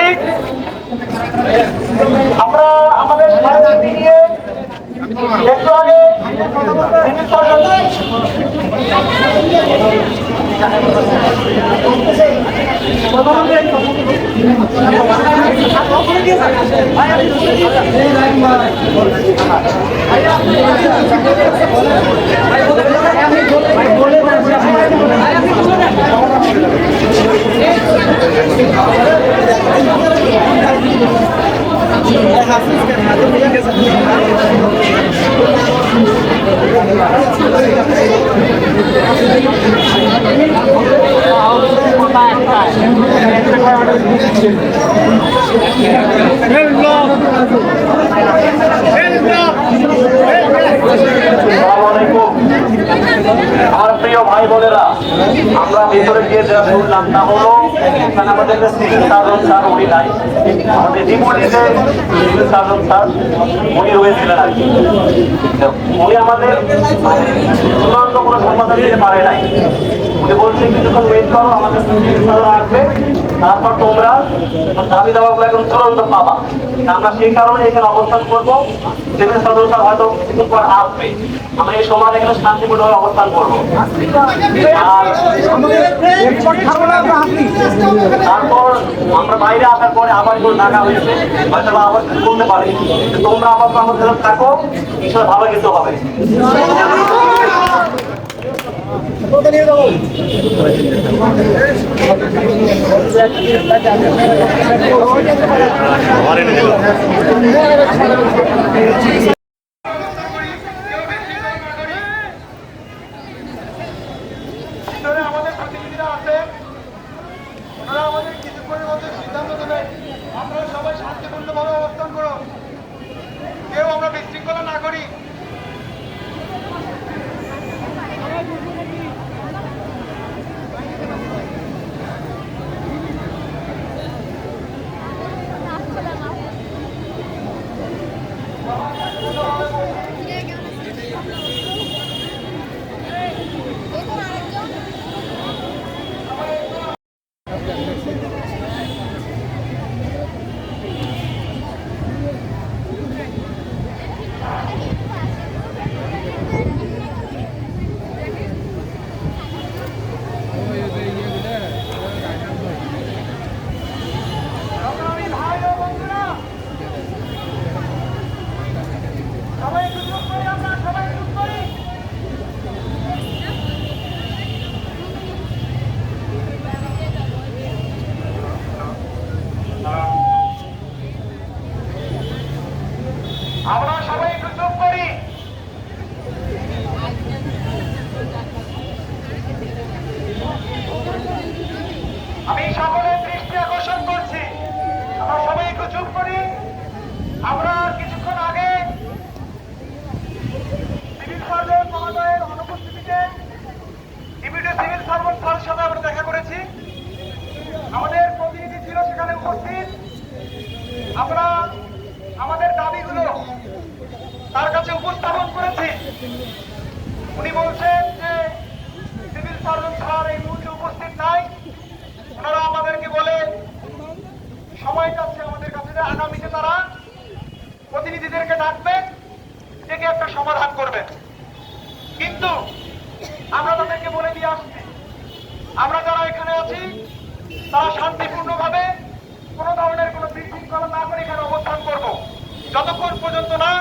করি। আমরা আমাদের সারাদিন নিয়ে একটু আগে আমার প্রিয় ভাই বোনেরা, আমরা ভিতরে গিয়ে যা শুনলাম তা হলো এখানে আমাদের সিভিল সার্জন স্যার উনি নাই, আমাদের রিপোর্টিতে সিভিল সার্জন স্যার উনি রয়েছিলেন আর কি। উনি আমাদের চূড়ান্ত কোনো সমাধান দিতে পারে নাই। উনি বলছেন কিছুক্ষণ ওয়েট করো, আমাদের সিভিল সার্জন আসবে, তারপর তোমরা দাবি দাওয়াগুলো একদম চূড়ান্ত পাবা। আমরা সেই কারণে এখানে অবস্থান করবো। সিভিল সার্জন স্যার হয়তো কিছুক্ষণ পর আসবে, আমরা এই সময় এখানে শান্তিপূর্ণভাবে অবস্থান করবো। আর তারপর আমরা বাইরে আসার পরে আবার কোনো ডাকা হয়েছে, হয়তো আবার বলতে পারি তোমরা আবার আমাদের থাকো, ঈশ্বর ভালো কিছু হবে। আমাদের প্রতিনিধিরা আছে, ওনারা আমাদের কিছুক্ষণের মধ্যে সিদ্ধান্ত দেবেন। আপনারা সবাই শান্তিপূর্ণভাবে অবস্থান করুন, কেউ আমরা বিশৃঙ্খলা না করি। আমরা সবাই একটু চুপ করি। আমি সকলের দৃষ্টি আকর্ষণ করছি, আমরা সবাই একটু চুপ করি। আমরা কিছুক্ষণ আগে সিভিল সার্জন মহোদয়ের অনুপস্থিতিতে ডেপুটি সিভিল সার্জন স্যারের সাথে আমরা দেখা করেছি। আমাদের প্রতিনিধি ছিল সেখানে উপস্থিত। আমরা আমাদের দাবিগুলো তার কাছে উপস্থাপন করেছি। উনি বলছেন যে সিভিল সার্জন স্যার এই মুহূর্তে উপস্থিত নাই। ওনারা আমাদেরকে বলে সময় যাচ্ছে আমাদের কাছে যে আগামীতে তারা প্রতিনিধিদেরকে ডাকবেন, ডেকে একটা সমাধান করবেন। কিন্তু আমরা তাদেরকে বলে দিয়ে আসছি, আমরা যারা এখানে আছি তারা শান্তিপূর্ণভাবে কোনো ধরনের কোনো বিশৃঙ্খলা না করে এখানে অবস্থান করব, যতক্ষণ পর্যন্ত না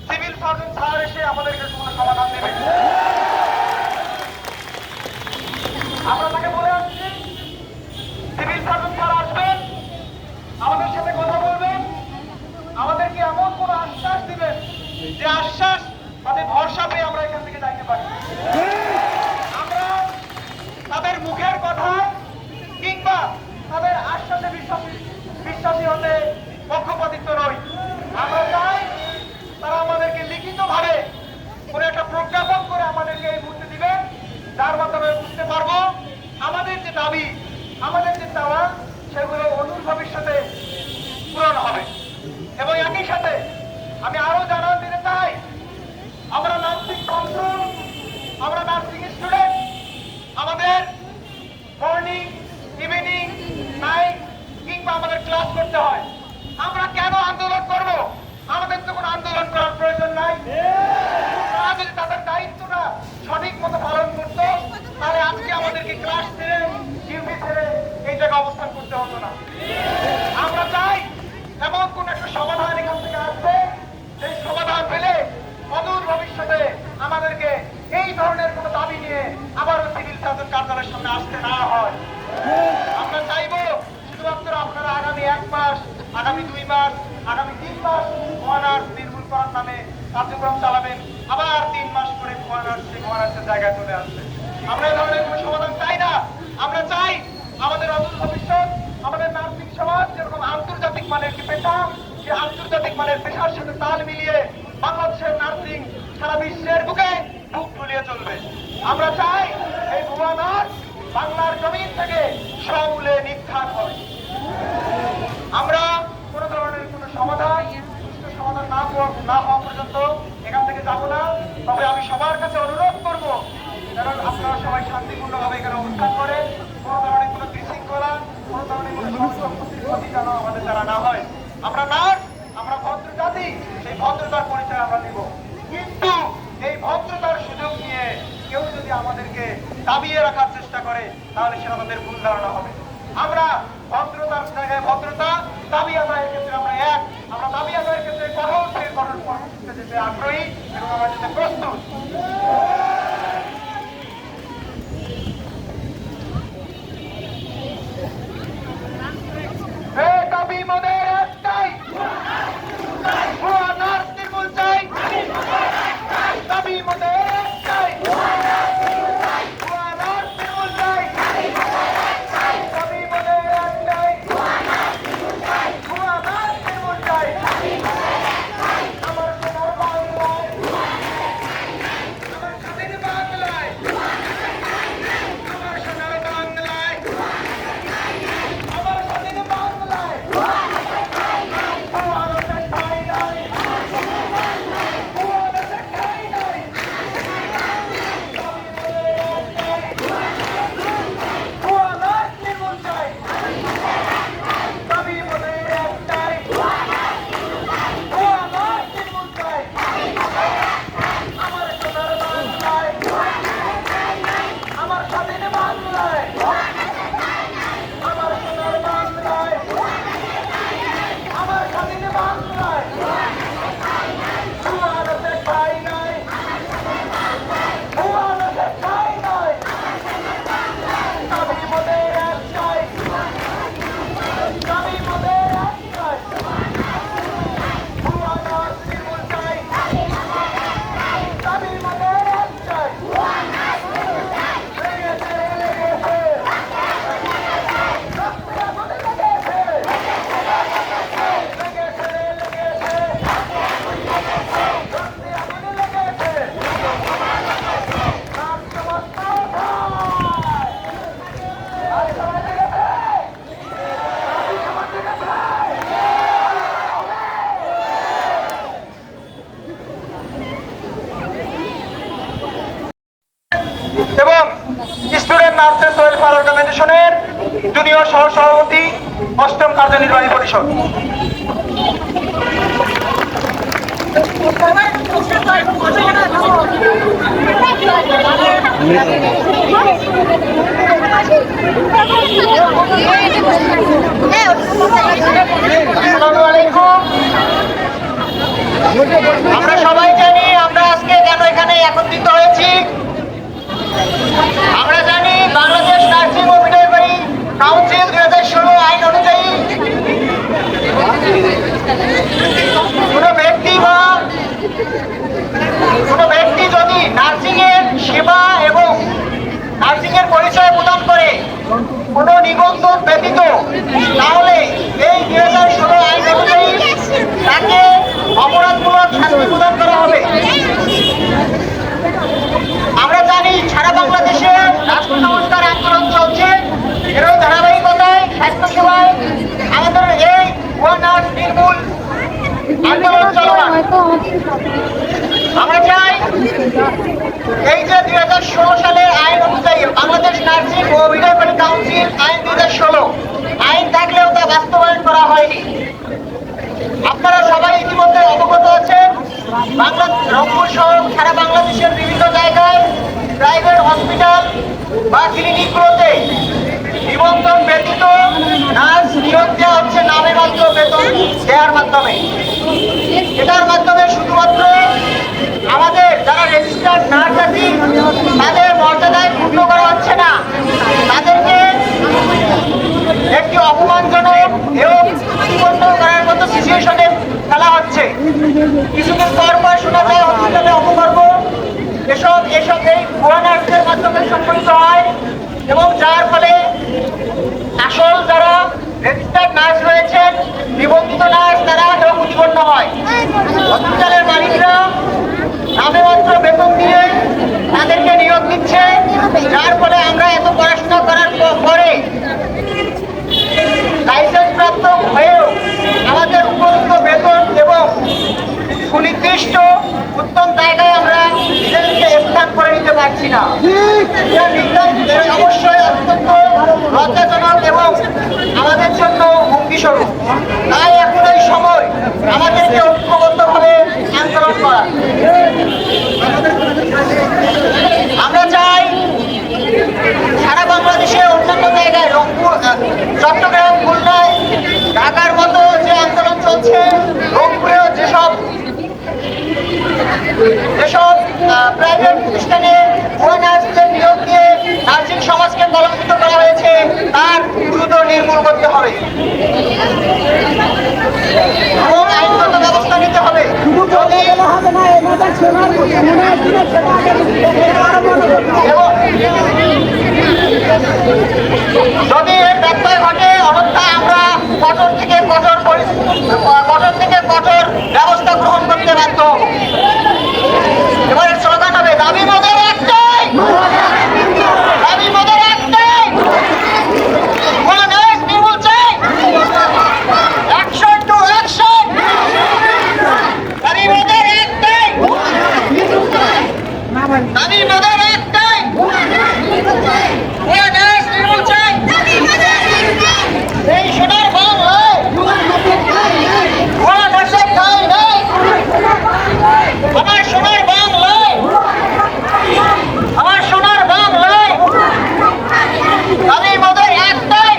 সিভিল সার্জন স্যার এসে আমাদেরকে কোনো সমাধান দেবে। আমরা তাকে বলে আসছি সিভিল সার্জন স্যার আসবেন, আমাদের সাথে কথা বলবেন, আমাদেরকে এমন কোনো আশ্বাস দিবেন যে আশ্বাস তাদের ভরসা পেয়ে আমরা এখান থেকে যাইতে পারি। আমরা তাদের মুখের কথা কিংবা তাদের আশ্বাসে বিশ্বাসী হতে পক্ষপাতিত্ব নয়। আমরা চাই তারা আমাদেরকে লিখিতভাবে কোনো একটা প্রজ্ঞাপন করে আমাদেরকে এই মুহূর্তে দিবেন, যার মাধ্যমে বুঝতে পারবো আমাদের যে দাবি, আমাদের যে চাওয়া, সেগুলো অদূর ভবিষ্যতে পূরণ হবে। এবং একই সাথে আমি আরো জানান দিতে চাই, আমরা নার্সিং ছাত্র, আমরা নার্সিং স্টুডেন্ট, আমাদের মর্নিং, ইভিনিং, নাইট কিংবা আমাদের ক্লাস করতে করতে হয়। আমরা কেন আন্দোলন করব? আমাদের তো কোনো আন্দোলন করার প্রয়োজন নাই। তারা যদি তাদের দায়িত্বটা সঠিক মতো পালন করতো, তাহলে আজকে আমাদেরকে ক্লাস ছেড়ে ডিউটি ছেড়ে এই জায়গায় অবস্থান করতে হতো না। আমরা চাই এমন কোন একটা সমাধান এখান থেকে আসবে, সেই সমাধান পেলে অদূর ভবিষ্যতে আমাদেরকে এই ধরনের কোন দাবি নিয়ে আবারও সিভিল সার্জন কার্যালয়ের সামনে আসতে না হয়। আমরা চাইবো শুধুমাত্র আপনারা আগামী 1 মাস, আগামী 2 মাস, আগামী 3 মাস মহানার্স নির্মূল করার নামে কার্যক্রম চালাবেন, আবার 3 মাস পরে মহানার্সের জায়গায় চলে আসবে। আমরা এই ধরনের কোনো সমাধান চাই না। আমরা চাই আমাদের অদূর ভবিষ্যৎ, আমাদের নার্সিং সমাজ যেরকম আন্তর্জাতিক মানের একটি পেশা, সেই আন্তর্জাতিক মানের পেশার সাথে তাল মিলিয়ে বাংলাদেশের নার্সিং সারা বিশ্বের বুকে বুক ফুলিয়ে চলবে। আমরা চাই এই ভুয়া নার্স বাংলার জমিন থেকে সমূলে নির্ধার হবে। আমরা কোন ধরনের কোন সমাধান, সুষ্ঠু সমাধান না হওয়া পর্যন্ত এখান থেকে যাব না। তবে আমি সবার কাছে অনুরোধ করব, কারণ আপনারা সবাই শান্তিপূর্ণভাবে এখানে অবস্থান করে কোন ধরনের কোন বিশৃঙ্খলা, কোন ধরনের কোন ক্ষতি যেন আমাদের দ্বারা না হয়। আমরা নার্স, আমরা ভদ্র জাতি, সেই ভদ্রতার পরিচয় আমরা দিব। কিন্তু এই ভদ্রতার সুযোগ নিয়ে কেউ যদি আমাদেরকে দাবিয়ে রাখার চেষ্টা করে, তাহলে সেটা আমাদের ভুল ধারণা হবে। আমরা ভদ্রতার জায়গায় ভদ্রতা, দাবি আদায়ের ক্ষেত্রে আমরা এক। আমরা দাবি আদায়ের ক্ষেত্রে কঠোর থেকে কঠোর পরিস্থিতিতে যেতে আগ্রহী এবং আমরা যেতে প্রস্তুত। দাবি মোদের একটাই, ভুয়া নার্স নির্মূল চাই। দাবি মোদের একটাই, ভুয়া নার্স নির্মূল চাই। দাবি মোদের একটাই, ভুয়া নার্স নির্মূল চাই। আমার সোনার বাংলায়, আমার স্বাধীন বাংলায়, আমার সোনার বাংলায়, আমার স্বাধীন বাংলায় এবং স্টুডেন্ট নার্সেস ওয়েলফেয়ার অর্গানাইজেশনের জুনিয়র সহ সভাপতি, 8ম কার্যনির্বাহী পরিষদ। আসসালামু আলাইকুম। আমরা সবাই জানি আমরা আজকে কেন এখানে একত্রিত হয়েছি। আমরা জানি বাংলাদেশ নার্সিং ও মিডওয়াইফারি কাউন্সিল 2016 আইন অনুযায়ী কোনো ব্যক্তি যদি নার্সিং এর সেবা এবং নার্সিং এর পরিচয় প্রদান করে কোনো নিবন্ধন ব্যতীত, তাহলে এই 2016 আইন অনুযায়ী তাকে অপরাধমূলক শাস্তি প্রদান করা হবে। আমরা জানি সারা বাংলাদেশে রাষ্ট্র সংস্কার আন্দোলন চলছে, এর ধারাবাহিকতায় স্বাস্থ্য সেবায় আমাদের এই ভুয়া নার্স নির্মূল আন্দোলন চলমান। আমরা চাই এই যে 2016 সালের আইন অনুযায়ী বাংলাদেশ নার্সিং ও মিডওয়াইফারি কাউন্সিল আইন 2016 আইন থাকলেও তা বাস্তবায়ন করা হয়নি। রংপুর সহ সারা বাংলাদেশের বিভিন্ন জায়গায় প্রাইভেট হসপিটাল বা ক্লিনিকগুলোতে নিবন্ধন ব্যতীত নার্স নিয়োগ দেওয়া হচ্ছে নামে মাত্র বেতন দেওয়ার মাধ্যমে। এটার মাধ্যমে শুধুমাত্র আমাদের যারা রেজিস্টার্ড নার্স আছি তাদের মর্যাদায় পূর্ণ করা হচ্ছে না, তাদেরকে একটি অপমানজনক এবং প্রতিপন্ন করার মতো সিচুয়েশনে ফেলা হচ্ছে। কিছুদিন পর পর শোনা যায় হসপিটালে অপকর্ম এসব এই ভুয়া নার্সের মাধ্যমে সংঘটিত হয় এবং যার ফলে আসল যারা রেজিস্টার্ড নার্স রয়েছেন, নিবন্ধিত নার্স, তারা প্রতিপন্ন হয়। হসপিটালের মালিকরা নামে মাত্র বেতন দিয়ে তাদেরকে নিয়োগ দিচ্ছে, যার ফলে আমরা এত পড়াশোনা করার পরে লাইসেন্স প্রাপ্ত হয়েও আমাদের উপযুক্ত বেতন এবং সুনির্দিষ্ট উত্তম জায়গায় আমরা নিজেদেরকে স্থান করে নিতে পারছি না। অবশ্যই অত্যন্ত লজ্জাজনক এবং আমাদের জন্য হুমকিস্বরূপ। তাই এখন এই সময় আমাদেরকে ঐক্যবদ্ধভাবে আন্দোলন করা। আমরা চাই সারা বাংলাদেশে অন্যান্য জায়গায় রংপুর, চট্টগ্রাম, খুলনায়, ঢাকার মতো যে আন্দোলন চলছে, রংপুরেও যেসব প্রাইভেট প্রতিষ্ঠানে ভুয়া নার্সদের নিয়োগ দিয়ে নার্সিং সমাজকে কলঙ্কিত করা হয়েছে তার দ্রুত নির্মূল করতে হবে এবং আইনগত ব্যবস্থা নিতে হবে। যদি এর ব্যত্যয় ঘটে, অন্যথায় আমরা কঠোর থেকে কঠোর ব্যবস্থা গ্রহণ করতে বাধ্য হব। এবারে স্লোগান হবে দাবি মোদের একটাই, দাবি মোদের একটাই, ভুয়া নার্স নির্মূল চাই, অ্যাকশন টু অ্যাকশন, দাবি মোদের একটাই, দাবি মোদের একটাই, ভুয়া নার্স নির্মূল চাই। এই সোনার বাংলায় ভুয়া নার্সের ঠাঁই নেই, আমার সোনার বাংলায়, আমার সোনার বাংলায় দাবি মোদের একটাই,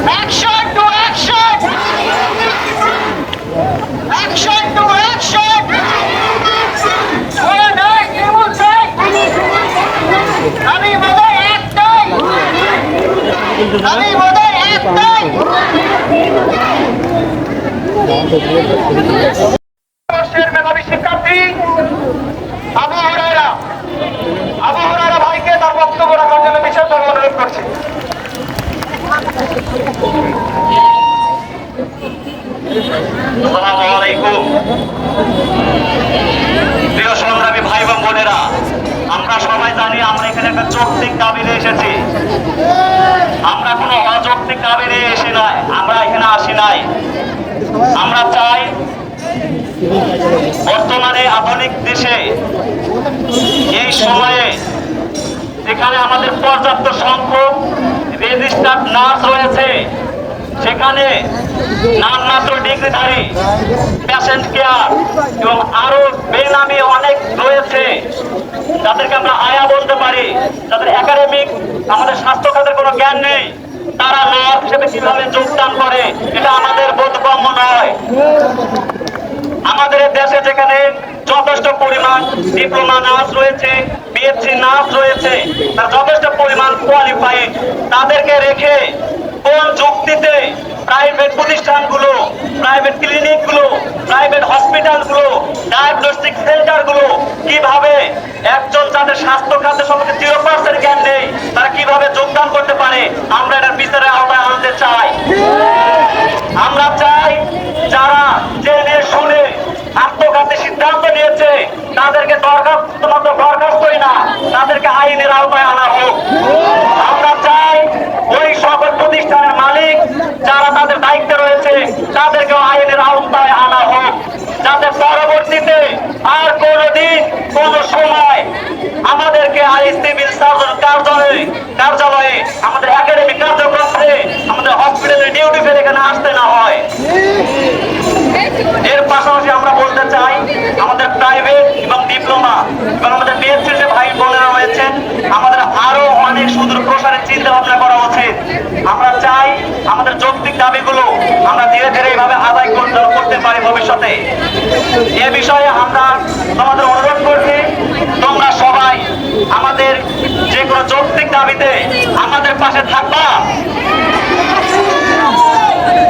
action to action, action to action, ভুয়া নার্স নির্মূল চাই, দাবি মোদের একটাই, দাবি মোদের একটাই। মেধাবী শিক্ষার্থী আবু হুরায়রা ভাইকে তার বক্তব্য রাখার জন্য বিশেষ অনুরোধ করছি। আসসালামু আলাইকুম। প্রিয় সংগ্রামী ভাই এবং বোনেরা, আমরা সবাই জানি আমরা এখানে একটা যৌক্তিক দাবি নিয়ে এসেছি। আমরা কোনো অযৌক্তিক দাবি নিয়ে এসে নাই, আমরা এখানে আসি নাই। আমরা চাই বর্তমানে আধুনিক দেশে এই সময়ে যেখানে আমাদের পর্যাপ্ত সংখ্যক রেজিস্টার্ড নার্স রয়েছে, সেখানে নামমাত্র ডিগ্রিধারী পেশেন্ট কেয়ার এবং আরো বেনামি অনেক রয়েছে যাদেরকে আমরা আয়া বলতে পারি, যাদের একাডেমিক আমাদের স্বাস্থ্য খাতের কোনো জ্ঞান নেই, তারা নার্স হিসেবে কিভাবে যোগদান করে এটা আমাদের বোধগম্য নয়। আমাদের দেশে যেখানে যথেষ্ট পরিমাণ ডিপ্লোমা নার্স রয়েছে, বিএসসি নার্স রয়েছে, তার যথেষ্ট পরিমাণ কোয়ালিফাইড, তাদেরকে রেখে কোন যুক্তিতে প্রাইভেট প্রতিষ্ঠানগুলো, প্রাইভেট ক্লিনিকগুলো, প্রাইভেট হসপিটালগুলো, ডায়াগনস্টিক সেন্টারগুলো কিভাবে একজন যাদের স্বাস্থ্য খাতে সম্পর্কে 0% জ্ঞান নেই তারা কিভাবে যোগদান করতে পারে, আমরা এটার বিচারের আওতায় আনতে চাই। আমরা চাই যারা জেনে শুনে আত্মঘাতী সিদ্ধান্ত নিয়েছে তাদেরকে বরখাস্তই না, তাদেরকে আইনের আওতায় আনা হোক। আমরা চাই ওই সকল প্রতিষ্ঠানের মালিক যারা তাদের দায়িত্বে রয়েছে তাদেরকে আইনের আওতায় আনা হোক, যাতে পরবর্তীতে আর কোনোদিন কোন সময় আমাদেরকে সিভিল সার্জন কার্যালয়ে আমাদের একাডেমিক কার্যক্রমে আমাদের হসপিটালে ডিউটি ফেলে এখানে আসতে না হয়। ডিপ্লোমা এবং আমাদের বিএসসি যে ভাই বোনেরা রয়েছেন, আমাদের আরো অনেক সুদূর প্রসারে চিন্তা ভাবনা করা উচিত। আমরা চাই আমাদের যৌক্তিক দাবিগুলো আমরা ধীরে ধীরে এইভাবে আদায় করতে পারি ভবিষ্যতে। এ বিষয়ে আমরা তোমাদের অনুরোধ করছি, তোমরা সবাই আমাদের যে কোনো যৌক্তিক দাবিতে আমাদের পাশে থাকবা।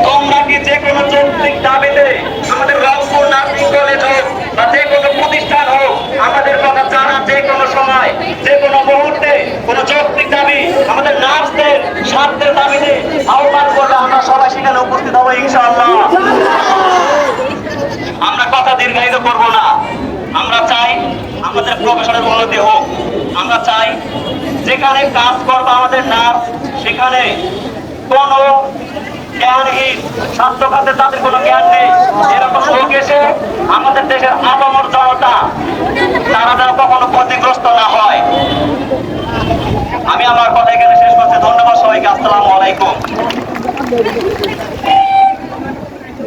তোমরা কি যে কোনো যৌক্তিক দাবিতে আমাদের রংপুর নার্সিং কলেজ হোক বা যে কোনো প্রতিষ্ঠান হোক, আমাদের কথা জানা যে কোনো সময় যে কোনো মুহূর্তে কোনো যৌক্তিক দাবি আমাদের নার্সদের স্বার্থের দাবিতে আহ্বান করলে আমরা সবাই সেখানে উপস্থিত হবো ইনশাআল্লাহ। আমরা কথা দীর্ঘায়িত করব না। আমরা চাই আমাদের প্রফেশনের উন্নতি হোক। আমরা চাই যেখানে কাজ করবে আমাদের নার্স, সেখানে কোনো জ্ঞানহীন, স্বাস্থ্য খাতে তাদের কোনো জ্ঞান নেই এরকম লোক এসে আমাদের দেশের আপামর জনতা তারা যেন কখনো ক্ষতিগ্রস্ত না হয়। আমি আমার কথা এখানে শেষ করছি। ধন্যবাদ সবাইকে। আসসালামু আলাইকুম।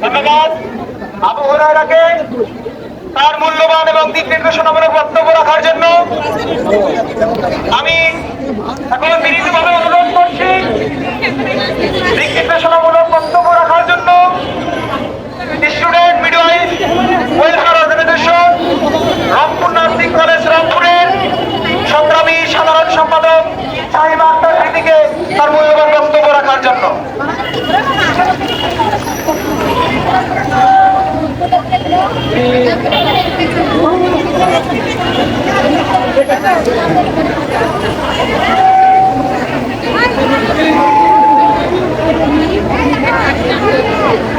ধন্যবাদ আবু হুরায়রাকে তার মূল্যবান এবং দিক নির্দেশনামূলক বক্তব্য রাখার জন্য। আমি এখন বিনীতভাবে অনুরোধ করছি দিক নির্দেশনামূলক বক্তব্য রাখার জন্য student midwife welfare organisation Rangpur nursing college রংপুরের সংগ্রামী সাধারণ সম্পাদক শাহিমা আক্তার দিদিকে তার মূল্যবান বক্তব্য রাখার জন্য। Thank you.